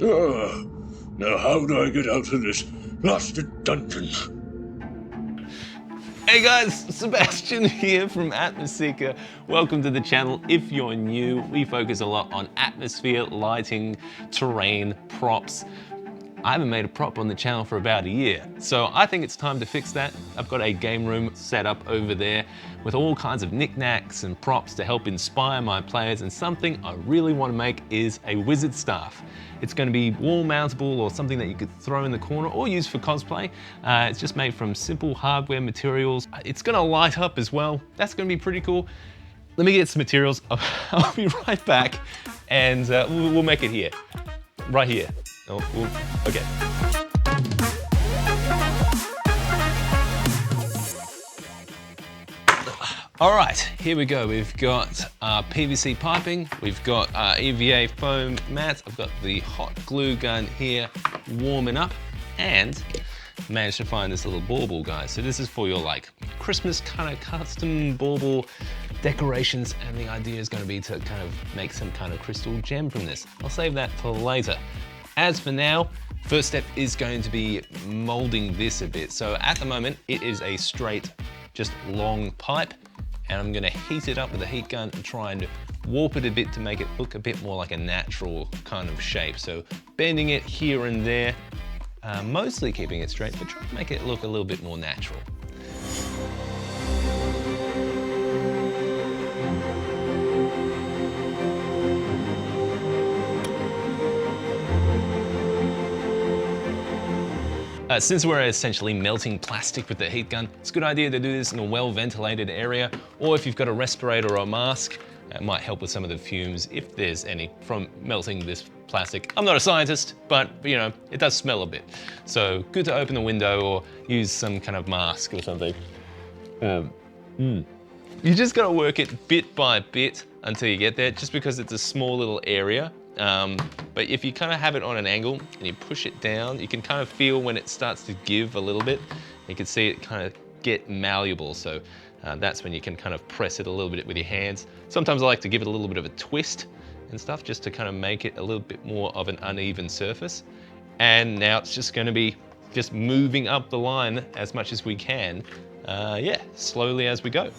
Now how do I get out of this blasted dungeon? Hey guys, Sebastian here from Atmoseeker. Welcome to the channel. If you're new, we focus a lot on atmosphere, lighting, terrain, props. I haven't made a prop on the channel for about a year, so I think it's time to fix that. I've got a game room set up over there with all kinds of knickknacks and props to help inspire my players, and something I really want to make is a wizard staff. It's going to be wall mountable or something that you could throw in the corner or use for cosplay. It's just made from simple hardware materials. It's going to light up as well. That's going to be pretty cool. Let me get some materials. I'll be right back, and we'll make it here, right here. Okay. All right, here we go. We've got PVC piping, we've got EVA foam mats, I've got the hot glue gun here warming up, and managed to find this little bauble, guys. So this is for your like Christmas kind of custom bauble decorations, and the idea is going to be to kind of make some kind of crystal gem from this. I'll save that for later. As for now, first step is going to be molding this a bit. So at the moment, it is a straight, just long pipe, and I'm gonna heat it up with a heat gun and try and warp it a bit to make it look a bit more like a natural kind of shape. So bending it here and there, mostly keeping it straight, but trying to make it look a little bit more natural. Since we're essentially melting plastic with the heat gun, it's a good idea to do this in a well-ventilated area, or if you've got a respirator or a mask, it might help with some of the fumes, if there's any, from melting this plastic. I'm not a scientist, but you know, it does smell a bit. So good to open the window or use some kind of mask or something. You just gotta work it bit by bit until you get there, just because it's a small little area. But if you kind of have it on an angle and you push it down, you can kind of feel when it starts to give a little bit. You can see it kind of get malleable. So that's when you can kind of press it a little bit with your hands. Sometimes I like to give it a little bit of a twist and stuff just to kind of make it a little bit more of an uneven surface. And now it's just going to be just moving up the line as much as we can. Yeah, slowly as we go.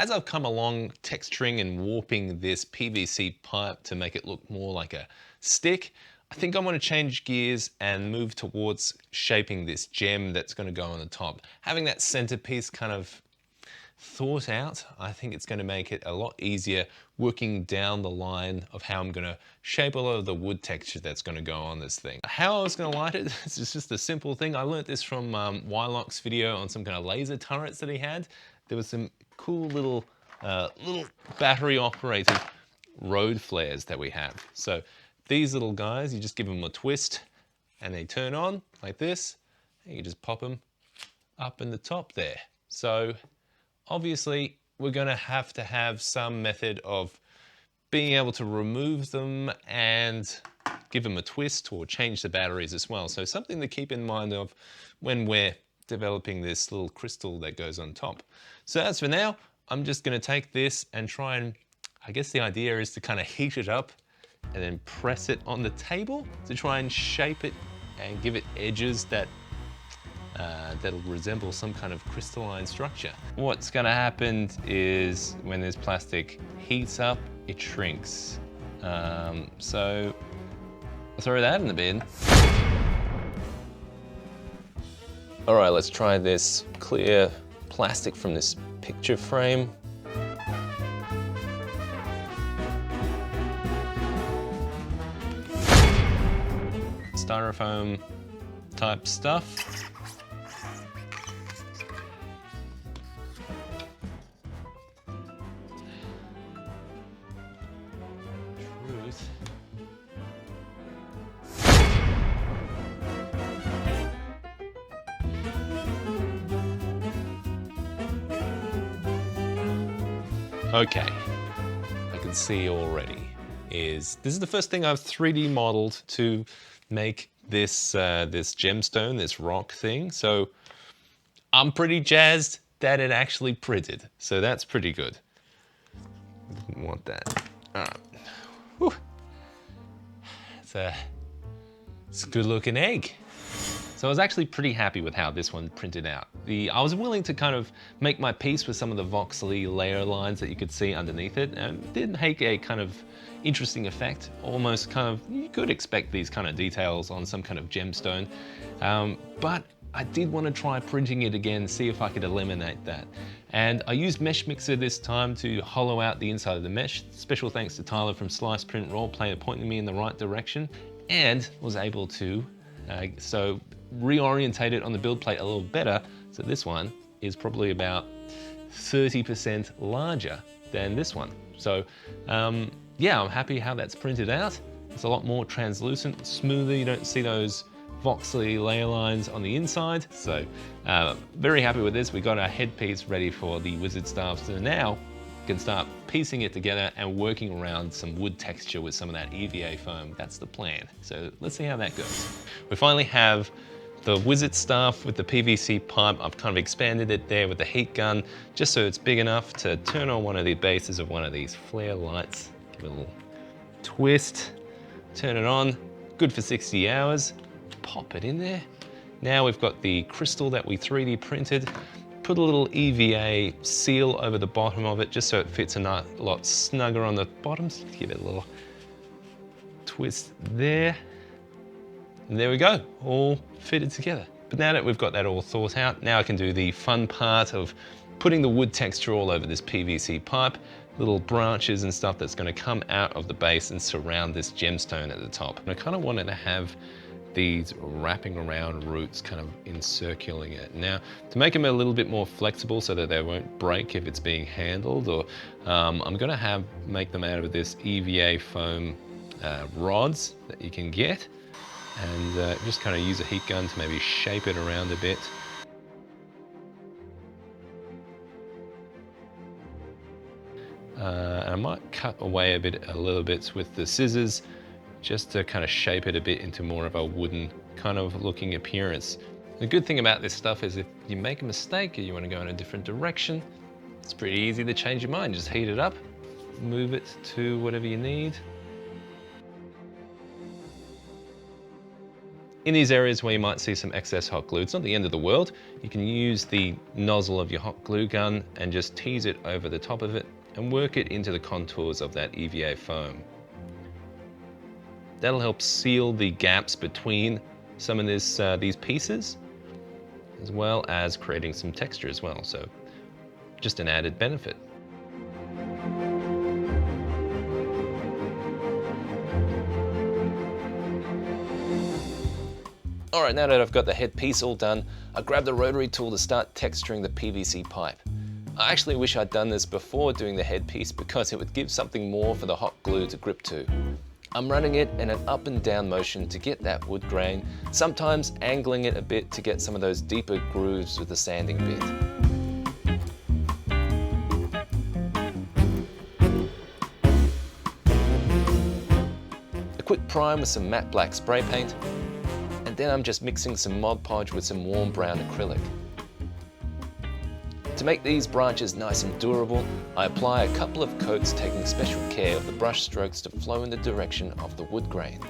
As I've come along texturing and warping this PVC pipe to make it look more like a stick, I think I want to change gears and move towards shaping this gem that's going to go on the top. Having that centerpiece kind of thought out, I think it's going to make it a lot easier working down the line of how I'm going to shape a lot of the wood texture that's going to go on this thing. How I was going to light it, this is just a simple thing. I learned this from Wylock's video on some kind of laser turrets that he had. There was some cool little battery operated road flares that we have. So these little guys, you just give them a twist and they turn on like this, and you just pop them up in the top there. So obviously we're going to have some method of being able to remove them and give them a twist or change the batteries as well. So something to keep in mind of when we're developing this little crystal that goes on top. So as for now, I'm just going to take this and try and, I guess the idea is to kind of heat it up and then press it on the table to try and shape it and give it edges that that'll resemble some kind of crystalline structure. What's going to happen is when this plastic heats up, it shrinks. So I'll throw that in the bin. All right, let's try this clear plastic from this picture frame. Styrofoam type stuff. Okay, I can see already this is the first thing I've 3D modeled to make this this gemstone, this rock thing. So I'm pretty jazzed that it actually printed. So that's pretty good. Didn't want that. All right. Whew. It's It's a good looking egg. So I was actually pretty happy with how this one printed out. I was willing to kind of make my peace with some of the voxely layer lines that you could see underneath it, and it did make a kind of interesting effect. Almost kind of, you could expect these kind of details on some kind of gemstone, but I did want to try printing it again, see if I could eliminate that. And I used Mesh Mixer this time to hollow out the inside of the mesh. Special thanks to Tyler from Slice Print Roleplay for pointing me in the right direction, and was able to reorientate it on the build plate a little better. So this one is probably about 30% larger than this one. So yeah, I'm happy how that's printed out. It's a lot more translucent, smoother. You don't see those voxely layer lines on the inside. So very happy with this. We got our headpiece ready for the wizard staff. So now we can start piecing it together and working around some wood texture with some of that EVA foam. That's the plan. So let's see how that goes. We finally have the wizard staff with the PVC pipe. I've kind of expanded it there with the heat gun, just so it's big enough to turn on one of the bases of one of these flare lights. Give it a little twist, turn it on, good for 60 hours. Pop it in there. Now we've got the crystal that we 3D printed. Put a little EVA seal over the bottom of it, just so it fits a lot snugger on the bottoms. Give it a little twist there. And there we go, all fitted together. But now that we've got that all thought out, now I can do the fun part of putting the wood texture all over this PVC pipe, little branches and stuff that's gonna come out of the base and surround this gemstone at the top. And I kind of wanted to have these wrapping around roots kind of encircling it. Now, to make them a little bit more flexible so that they won't break if it's being handled, or I'm gonna make them out of this EVA foam rods that you can get. And just kind of use a heat gun to maybe shape it around a bit. And I might cut away a little bit with the scissors, just to kind of shape it a bit into more of a wooden kind of looking appearance. The good thing about this stuff is if you make a mistake or you want to go in a different direction, it's pretty easy to change your mind. Just heat it up, move it to whatever you need. In these areas where you might see some excess hot glue, it's not the end of the world. You can use the nozzle of your hot glue gun and just tease it over the top of it and work it into the contours of that EVA foam. That'll help seal the gaps between some of these pieces, as well as creating some texture as well. So just an added benefit. All right, now that I've got the headpiece all done, I grabbed the rotary tool to start texturing the PVC pipe. I actually wish I'd done this before doing the headpiece because it would give something more for the hot glue to grip to. I'm running it in an up and down motion to get that wood grain, sometimes angling it a bit to get some of those deeper grooves with the sanding bit. A quick prime with some matte black spray paint, and then I'm just mixing some Mod Podge with some warm brown acrylic. To make these branches nice and durable, I apply a couple of coats, taking special care of the brush strokes to flow in the direction of the wood grain.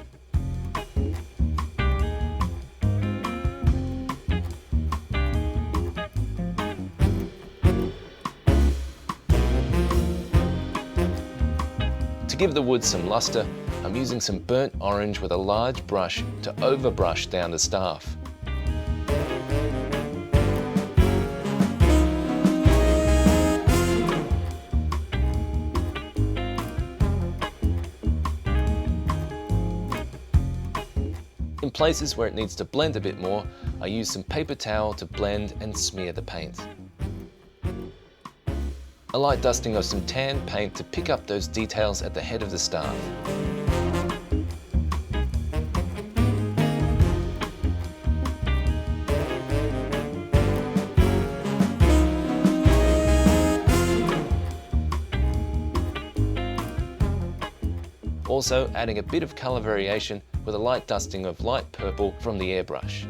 To give the wood some luster, I'm using some burnt orange with a large brush to overbrush down the staff. In places where it needs to blend a bit more, I use some paper towel to blend and smear the paint. A light dusting of some tan paint to pick up those details at the head of the staff. Also adding a bit of colour variation with a light dusting of light purple from the airbrush.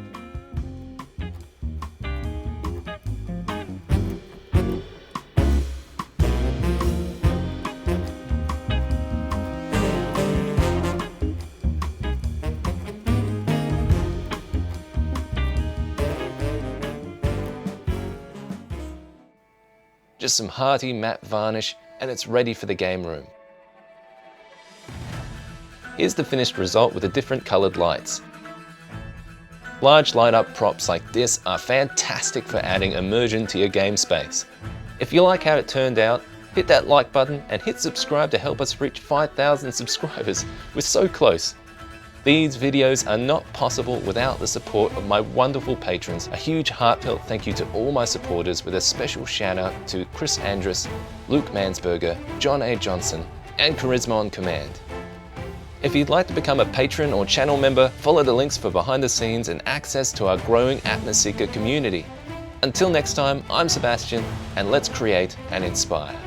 just some hearty matte varnish, and it's ready for the game room. Here's the finished result with the different coloured lights. Large light up props like this are fantastic for adding immersion to your game space. If you like how it turned out, hit that like button and hit subscribe to help us reach 5,000 subscribers. We're so close. These videos are not possible without the support of my wonderful patrons. A huge heartfelt thank you to all my supporters, with a special shout out to Chris Andrus, Luke Mansberger, John A. Johnson, and Charisma on Command. If you'd like to become a patron or channel member, follow the links for behind the scenes and access to our growing Atmoseeker community. Until next time, I'm Sebastian, and let's create and inspire.